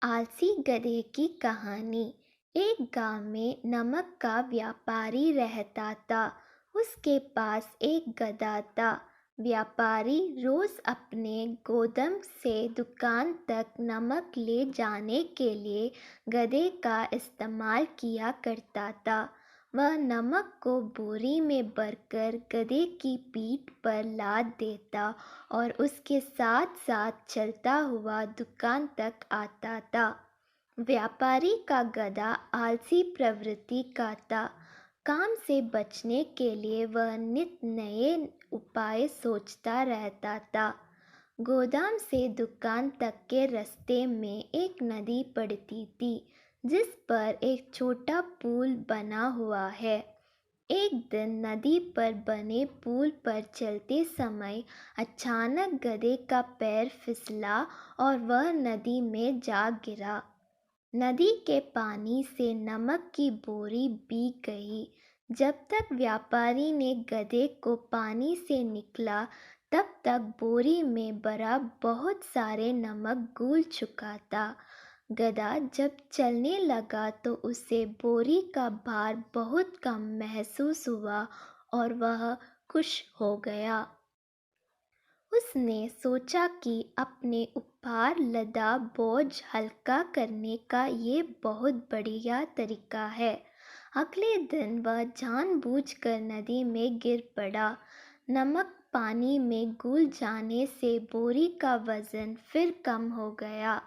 आलसी गधे की कहानी। एक गांव में नमक का व्यापारी रहता था। उसके पास एक गधा था। व्यापारी रोज अपने गोदाम से दुकान तक नमक ले जाने के लिए गधे का इस्तेमाल किया करता था। वह नमक को बोरी में भरकर गधे की पीठ पर लाद देता और उसके साथ साथ चलता हुआ दुकान तक आता था। व्यापारी का गधा आलसी प्रवृत्ति का था। काम से बचने के लिए वह नित नए उपाय सोचता रहता था। गोदाम से दुकान तक के रास्ते में एक नदी पड़ती थी, जिस पर एक छोटा पुल बना हुआ है। एक दिन नदी पर बने पुल पर चलते समय अचानक गधे का पैर फिसला और वह नदी में जा गिरा। नदी के पानी से नमक की बोरी भीग गई। जब तक व्यापारी ने गधे को पानी से निकला, तब तक बोरी में भरा बहुत सारे नमक घुल चुका था। गधा जब चलने लगा तो उसे बोरी का भार बहुत कम महसूस हुआ और वह खुश हो गया। उसने सोचा कि अपने ऊपर लदा बोझ हल्का करने का ये बहुत बढ़िया तरीका है। अगले दिन वह जानबूझकर नदी में गिर पड़ा। नमक पानी में घुल जाने से बोरी का वजन फिर कम हो गया।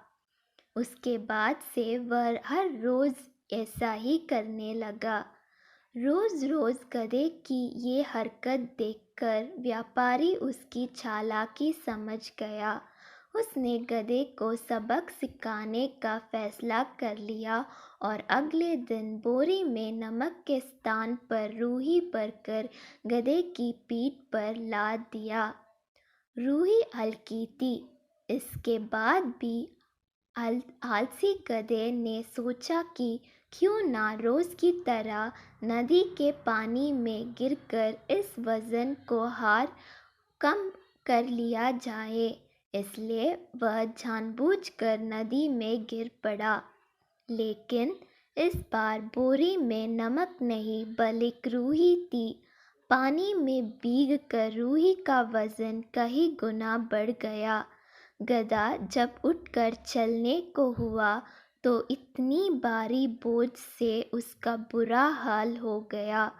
उसके बाद से वह हर रोज ऐसा ही करने लगा। रोज रोज गधे की ये हरकत देखकर व्यापारी उसकी चालाकी समझ गया। उसने गधे को सबक सिखाने का फैसला कर लिया और अगले दिन बोरी में नमक के स्थान पर रूही भरकर गधे की पीठ पर लाद दिया। रूही हल्की थी। इसके बाद भी आलसी गधे ने सोचा कि क्यों ना रोज की तरह नदी के पानी में गिरकर इस वजन को हार कम कर लिया जाए। इसलिए वह जानबूझकर नदी में गिर पड़ा। लेकिन इस बार बोरी में नमक नहीं बल्कि रूही थी। पानी में भीगकर रूही का वजन कई गुना बढ़ गया। गधा जब उठकर चलने को हुआ तो इतनी भारी बोझ से उसका बुरा हाल हो गया।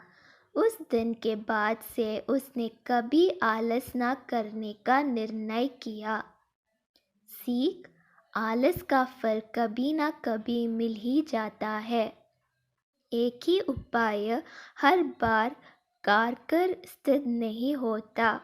उस दिन के बाद से उसने कभी आलस न करने का निर्णय किया। सीख: आलस का फल कभी ना कभी मिल ही जाता है। एक ही उपाय हर बार कारगर सिद्ध नहीं होता।